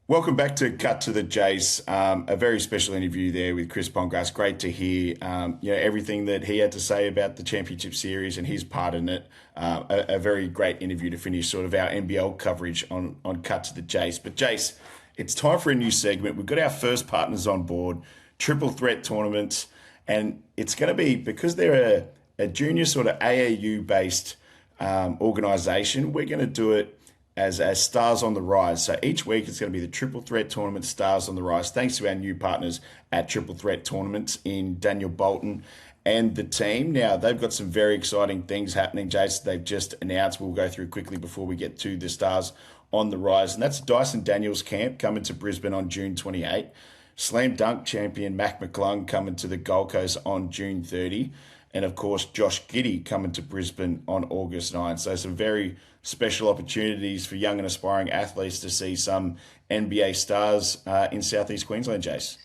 Welcome back to Cut to the Jase. A very special interview there with Chris Pongrass. Great to hear everything that he had to say about the championship series and his part in it. A very great interview to finish sort of our NBL coverage on Cut to the Jase. But Jase, it's time for a new segment. We've got our first partners on board, Triple Threat Tournaments, and it's going to be, because they're a junior sort of AAU-based organisation, we're going to do it as Stars on the Rise. So each week it's going to be the Triple Threat Tournament Stars on the Rise, thanks to our new partners at Triple Threat Tournaments in Daniel Bolton and the team. Now, they've got some very exciting things happening, Jason. They've just announced, we'll go through quickly before we get to the Stars on the Rise, and that's Dyson Daniels Camp coming to Brisbane on June 28. Slam Dunk champion Mac McClung coming to the Gold Coast on June 30. And of course, Josh Giddey coming to Brisbane on August 9. So some very special opportunities for young and aspiring athletes to see some NBA stars in Southeast Queensland, Jase.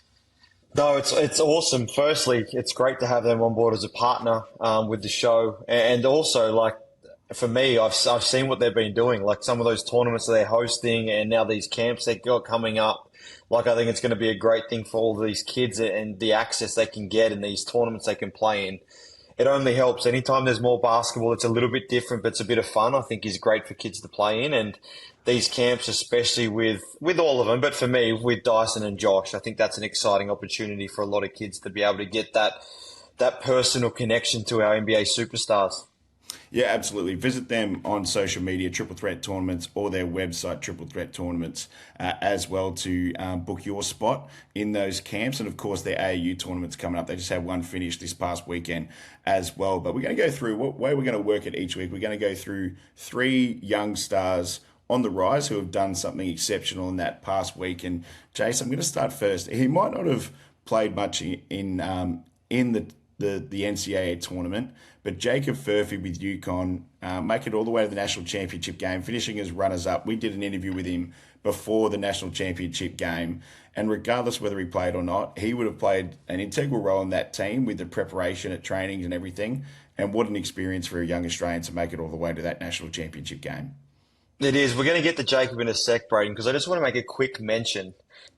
No, it's awesome. Firstly, it's great to have them on board as a partner with the show. And also, like, for me, I've seen what they've been doing, like some of those tournaments that they're hosting, and now these camps they've got coming up. Like I think it's going to be a great thing for all of these kids and the access they can get in these tournaments they can play in. It only helps. Anytime there's more basketball, it's a little bit different, but it's a bit of fun. I think is great for kids to play in, and these camps, especially with all of them, but for me with Dyson and Josh, I think that's an exciting opportunity for a lot of kids to be able to get that personal connection to our NBA superstars. Yeah, absolutely. Visit them on social media, Triple Threat Tournaments, or their website, Triple Threat Tournaments, as well to book your spot in those camps. And of course, their AAU tournaments coming up. They just had one finished this past weekend as well. But we're going to go through what way we're going to work it each week. We're going to go through 3 young stars on the rise who have done something exceptional in that past week. And Jase, I'm going to start first. He might not have played much in the NCAA tournament, but Jacob Furphy with UConn make it all the way to the national championship game, finishing as runners-up. We did an interview with him before the national championship game, and regardless whether he played or not, he would have played an integral role in that team with the preparation at trainings and everything. And what an experience for a young Australian to make it all the way to that national championship game. It is. We're going to get to Jacob in a sec, Braden, because I just want to make a quick mention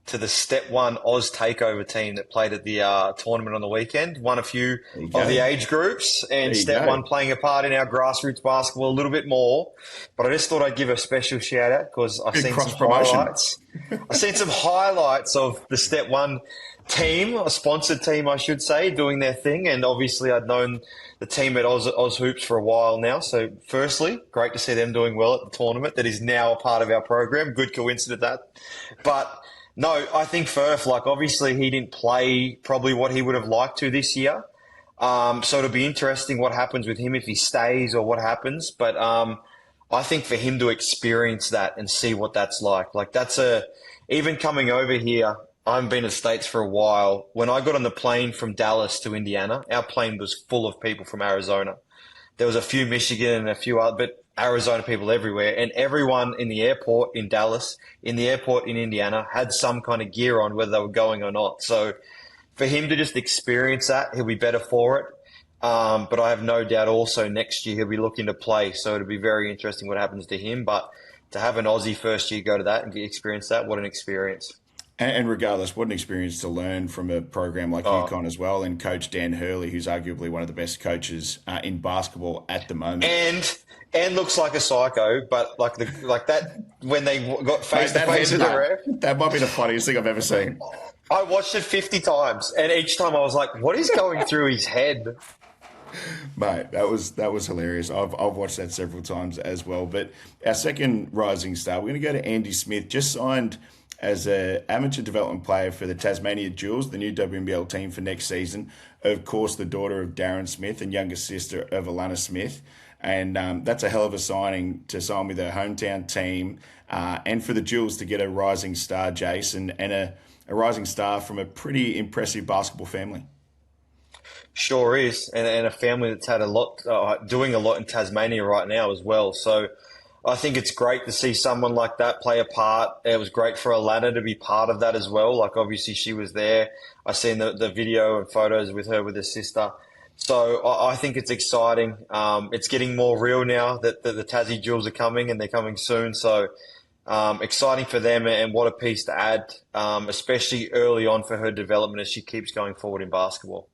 to the Step 1 Oz Takeover team that played at the tournament on the weekend. Won a few of the age groups, and Step 1 playing a part in our grassroots basketball a little bit more. But I just thought I'd give a special shout out because I've seen some highlights. I've seen some highlights of the Step 1 team, a sponsored team, I should say, doing their thing. And obviously I'd known the team at Oz Hoops for a while now. So firstly, great to see them doing well at the tournament. That is now a part of our program. Good coincidence that. But no, I think Furf, like obviously he didn't play probably what he would have liked to this year. So it'll be interesting what happens with him if he stays or what happens. But I think for him to experience that and see what that's like even coming over here, I haven't been to the States for a while. When I got on the plane from Dallas to Indiana, our plane was full of people from Arizona. There was a few Michigan and a few other, but Arizona people everywhere. And everyone in the airport in Dallas, in the airport in Indiana, had some kind of gear on, whether they were going or not. So for him to just experience that, he'll be better for it. But I have no doubt also next year he'll be looking to play. So it'll be very interesting what happens to him. But to have an Aussie first year go to that and experience that, what an experience. And regardless, what an experience to learn from a program like UConn as well, and Coach Dan Hurley, who's arguably one of the best coaches in basketball at the moment. And looks like a psycho, but like that when they got face to face with the ref. That might be the funniest thing I've ever seen. I watched it 50 times, and each time I was like, "What is going through his head?" Mate, that was hilarious. I've watched that several times as well. But our second rising star, we're going to go to Andy Smith, just signed as an amateur development player for the Tasmania Jewels, the new WNBL team for next season. Of course, the daughter of Darren Smith and younger sister of Alana Smith. And that's a hell of a signing to sign with her hometown team and for the Jewels to get a rising star, Jason, and a rising star from a pretty impressive basketball family. Sure is. And a family that's had a lot, doing a lot in Tasmania right now as well. So I think it's great to see someone like that play a part. It was great for Alana to be part of that as well. Like, obviously, she was there. I seen the video and photos with her with her sister. So I think it's exciting. It's getting more real now that the Tassie Jewels are coming, and they're coming soon. So exciting for them, and what a piece to add, especially early on for her development as she keeps going forward in basketball.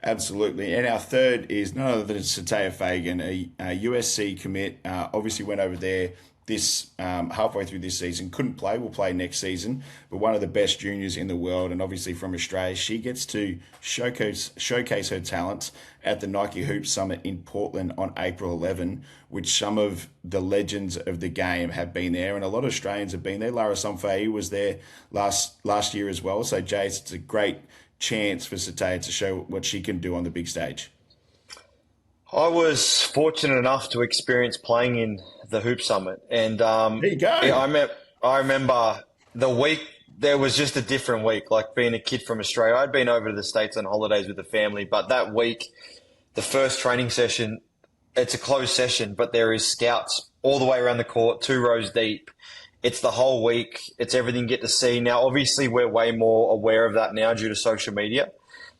Absolutely. And our third is none other than Sataya Fagan, a USC commit. Obviously went over there this halfway through this season. Couldn't play. Will play next season. But one of the best juniors in the world, and obviously from Australia. She gets to showcase her talents at the Nike Hoop Summit in Portland on April 11, which some of the legends of the game have been there, and a lot of Australians have been there. Lara Somfei was there last year as well. So, Jase, it's a great chance for Sataya to show what she can do on the big stage. I was fortunate enough to experience playing in the Hoop Summit, and there you go. I remember the week. There was just a different week. Like being a kid from Australia, I'd been over to the States on holidays with the family, but that week, the first training session, it's a closed session, but there is scouts all the way around the court, 2 rows deep. It's the whole week. It's everything you get to see. Now, obviously, we're way more aware of that now due to social media.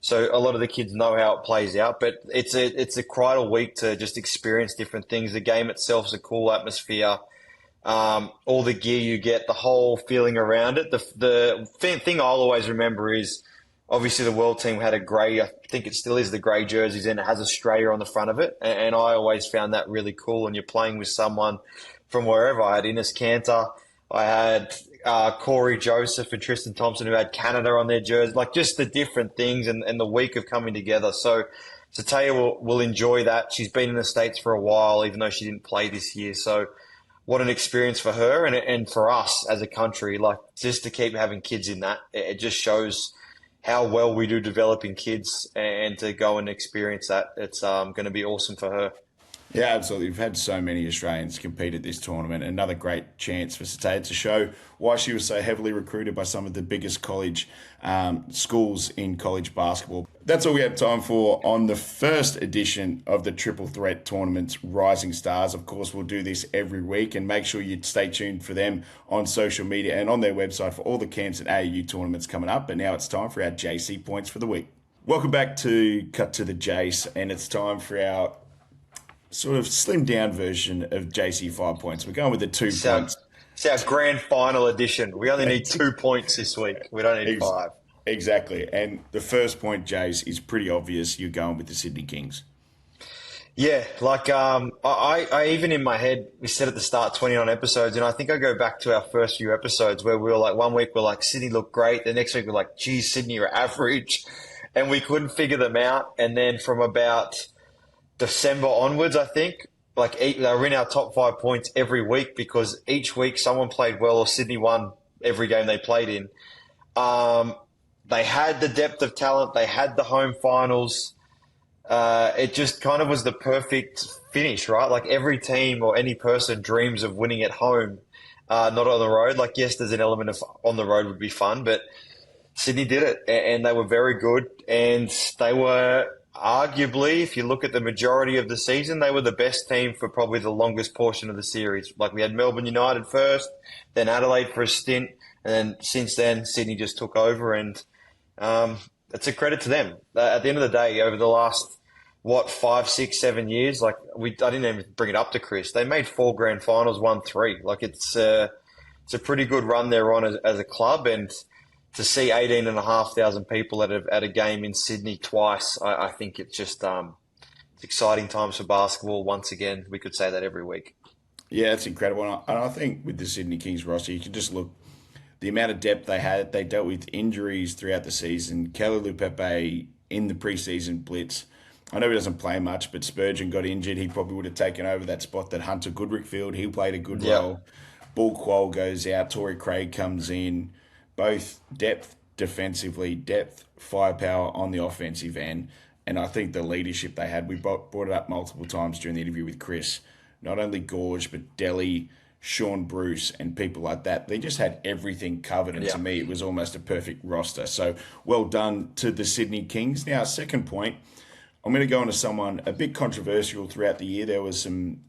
So a lot of the kids know how it plays out, but it's a quite a week to just experience different things. The game itself is a cool atmosphere. All the gear you get, the whole feeling around it. The thing I'll always remember is obviously the world team had a grey, I think it still is the grey jerseys, and it has Australia on the front of it. And I always found that really cool. And you're playing with someone from wherever. I had Ines Cantor, I had Corey Joseph and Tristan Thompson who had Canada on their jersey, like just the different things and the week of coming together. So Tatea will enjoy that. She's been in the States for a while, even though she didn't play this year. So what an experience for her and for us as a country, like just to keep having kids in that, it just shows how well we do developing kids, and to go and experience that, it's going to be awesome for her. Yeah, absolutely. We've had so many Australians compete at this tournament. Another great chance for Tatea to show why she was so heavily recruited by some of the biggest college schools in college basketball. That's all we have time for on the first edition of the Triple Threat Tournament's Rising Stars. Of course, we'll do this every week, and make sure you stay tuned for them on social media and on their website for all the camps and AAU tournaments coming up. But now it's time for our JC points for the week. Welcome back to Cut to the Jase, and it's time for our sort of slimmed down version of JC 5 points. We're going with the 2 points. It's our grand final edition. We only need 2 points this week. We don't need 5. Exactly. And the first point, Jase, is pretty obvious. You're going with the Sydney Kings. Yeah, like I even in my head, we said at the start 29 episodes, and I think I go back to our first few episodes where we were like, one week we're like, Sydney looked great. The next week we're like, geez, Sydney are average. And we couldn't figure them out. And then from about December onwards, I think, like they were in our top 5 points every week, because each week someone played well or Sydney won every game they played in. They had the depth of talent. They had the home finals. It just kind of was the perfect finish, right? Like every team or any person dreams of winning at home, not on the road. Like, yes, there's an element of on the road would be fun, but Sydney did it, and they were very good. And they were arguably, if you look at the majority of the season, they were the best team for probably the longest portion of the series. Like, we had Melbourne United first, then Adelaide for a stint, and then since then, Sydney just took over, and it's a credit to them. At the end of the day, over the last, 5, 6, 7 years, like I didn't even bring it up to Chris. They made 4 grand finals, won 3. Like, it's a pretty good run they're on as a club, and to see 18,500 people at a game in Sydney twice, I think it's just it's exciting times for basketball. Once again, we could say that every week. Yeah, it's incredible. And I think with the Sydney Kings roster, you can just look the amount of depth they had. They dealt with injuries throughout the season. Kelly Lupepe in the preseason blitz. I know he doesn't play much, but Spurgeon got injured. He probably would have taken over that spot that Hunter Goodrick filled. He played a good role. Bull Quoll goes out. Torrey Craig comes in. Both depth defensively, depth, firepower on the offensive end. And I think the leadership they had, we brought it up multiple times during the interview with Chris. Not only Gorge, but Delhi, Sean Bruce, and people like that. They just had everything covered. And to me, it was almost a perfect roster. So well done to the Sydney Kings. Now, second point, I'm going to go into someone a bit controversial throughout the year. There was some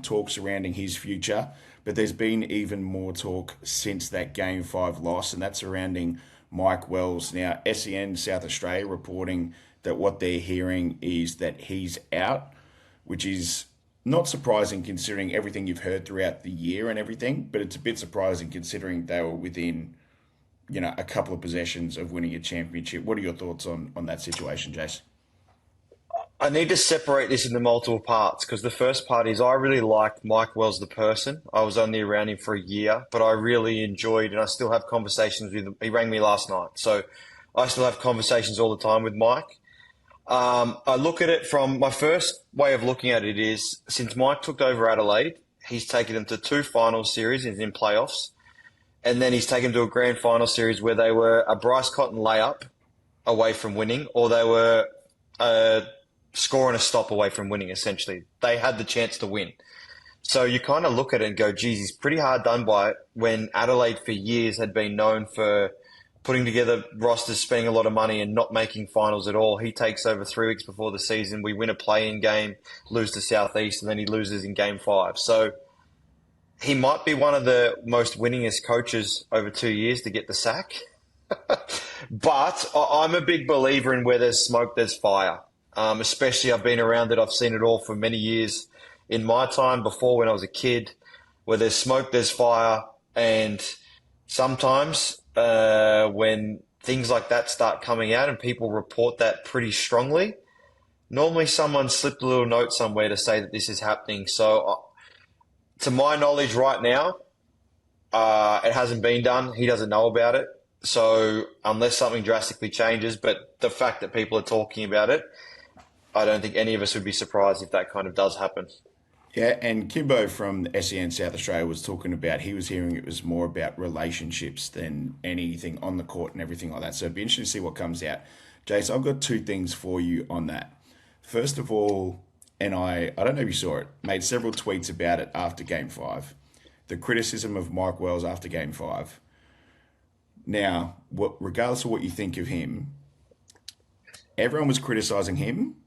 talk surrounding his future, but there's been even more talk since that Game 5 loss, and that's surrounding Mike Wells. Now, SEN South Australia reporting that what they're hearing is that he's out, which is not surprising considering everything you've heard throughout the year and everything, but it's a bit surprising considering they were within, a couple of possessions of winning a championship. What are your thoughts on that situation, Jase? I need to separate this into multiple parts, because the first part is I really liked Mike Wells, the person. I was only around him for a year, but I really enjoyed, and I still have conversations with him. He rang me last night, so I still have conversations all the time with Mike. I look at it from my first way of looking at it is, since Mike took over Adelaide, he's taken them to 2 final series in playoffs, and then he's taken them to a grand final series where they were a Bryce Cotton layup away from winning, or they were score and a stop away from winning, essentially. They had the chance to win. So you kind of look at it and go, geez, he's pretty hard done by, when Adelaide for years had been known for putting together rosters, spending a lot of money and not making finals at all. He takes over 3 weeks before the season. We win a play-in game, lose to Southeast, and then he loses in Game 5. So he might be one of the most winningest coaches over 2 years to get the sack. But I'm a big believer in where there's smoke, there's fire. Especially I've been around it. I've seen it all for many years in my time before when I was a kid. Where there's smoke, there's fire. And sometimes when things like that start coming out and people report that pretty strongly, normally someone slipped a little note somewhere to say that this is happening. So to my knowledge right now, it hasn't been done. He doesn't know about it. So unless something drastically changes, but the fact that people are talking about it, I don't think any of us would be surprised if that kind of does happen. Yeah, and Kimbo from SEN South Australia was talking about, he was hearing it was more about relationships than anything on the court and everything like that. So it'd be interesting to see what comes out. Jase, I've got two things for you on that. First of all, and I don't know if you saw it, made several tweets about it after Game 5. The criticism of Mike Wells after Game 5. Now, regardless of what you think of him, everyone was criticising him,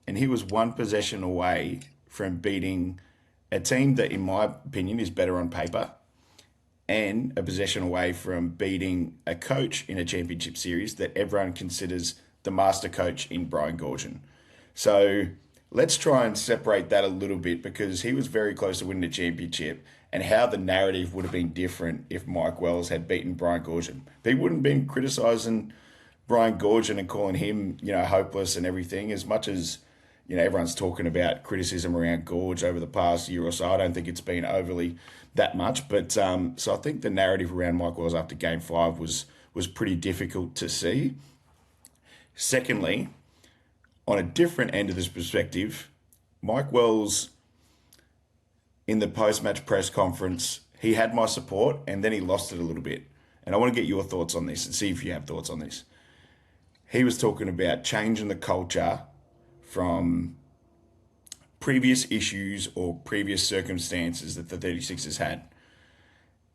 and he was one possession away from beating a team that, in my opinion, is better on paper, and a possession away from beating a coach in a championship series that everyone considers the master coach in Brian Goorjian. So let's try and separate that a little bit, because he was very close to winning the championship, and how the narrative would have been different if Mike Wells had beaten Brian Goorjian. They wouldn't have been criticising Brian Goorjian and calling him, hopeless and everything, as much as everyone's talking about criticism around Gorge over the past year or so. I don't think it's been overly that much. But so I think the narrative around Mike Wells after Game 5 was pretty difficult to see. Secondly, on a different end of this perspective, Mike Wells, in the post-match press conference, he had my support and then he lost it a little bit. And I want to get your thoughts on this and see if you have thoughts on this. He was talking about changing the culture from previous issues or previous circumstances that the 36ers had.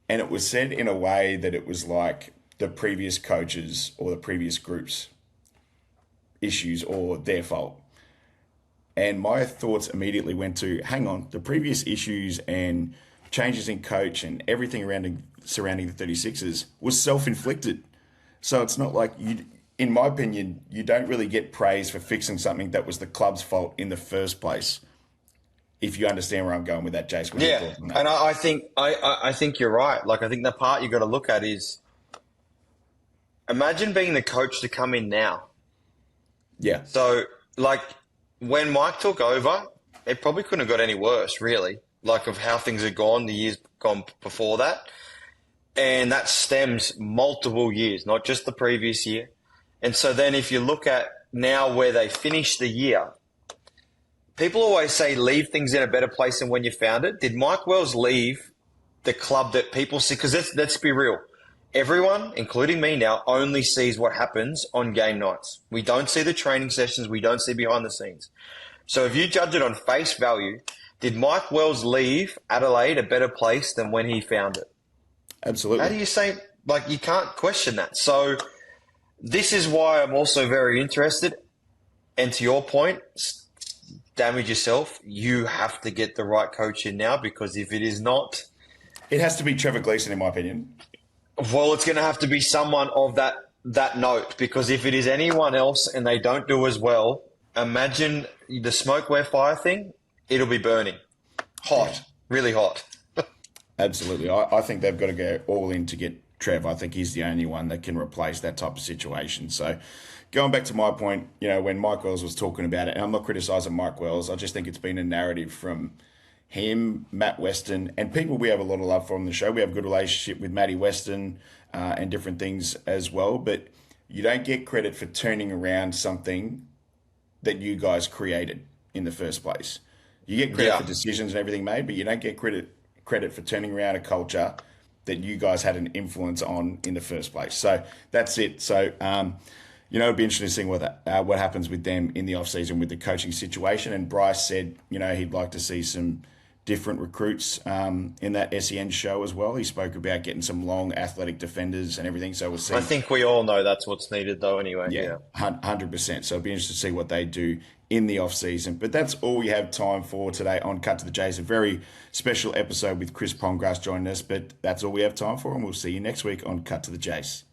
And it was said in a way that it was like the previous coaches or the previous groups' issues or their fault. And my thoughts immediately went to, hang on, the previous issues and changes in coach and everything surrounding the 36ers was self-inflicted. So it's not like in my opinion, you don't really get praise for fixing something that was the club's fault in the first place. If you understand where I'm going with that, Jase. Yeah, and I think you're right. Like, I think the part you got to look at is, imagine being the coach to come in now. Yeah. So, like, when Mike took over, it probably couldn't have got any worse, really. Like, of how things had gone the years gone before that, and that stems multiple years, not just the previous year. And so then if you look at now where they finished the year, people always say leave things in a better place than when you found it. Did Mike Wells leave the club that people see? Because let's be real. Everyone, including me now, only sees what happens on game nights. We don't see the training sessions. We don't see behind the scenes. So if you judge it on face value, did Mike Wells leave Adelaide a better place than when he found it? Absolutely. How do you say, like, you can't question that. So this is why I'm also very interested. And to your point, damage yourself. You have to get the right coach in now, because if it is not, it has to be Trevor Gleeson, in my opinion. Well, it's going to have to be someone of that note, because if it is anyone else and they don't do as well, imagine the smoke where fire thing, it'll be burning. Hot, really hot. Absolutely. I think they've got to go all in to get Trev. I think he's the only one that can replace that type of situation. So going back to my point, when Mike Wells was talking about it, and I'm not criticising Mike Wells, I just think it's been a narrative from him, Matt Weston, and people we have a lot of love for on the show. We have a good relationship with Matty Weston and different things as well, but you don't get credit for turning around something that you guys created in the first place. You get credit for decisions and everything made, but you don't get credit for turning around a culture that you guys had an influence on in the first place. So that's it. So, it'd be interesting to see what happens with them in the offseason with the coaching situation. And Bryce said, he'd like to see some different recruits in that SEN show as well. He spoke about getting some long athletic defenders and everything. So we'll see. I think we all know that's what's needed, though, anyway. Yeah, 100%. So it'll be interesting to see what they do in the off-season. But that's all we have time for today on Cut to the Jase. A very special episode with Chris Pongrass joining us, but that's all we have time for, and we'll see you next week on Cut to the Jase.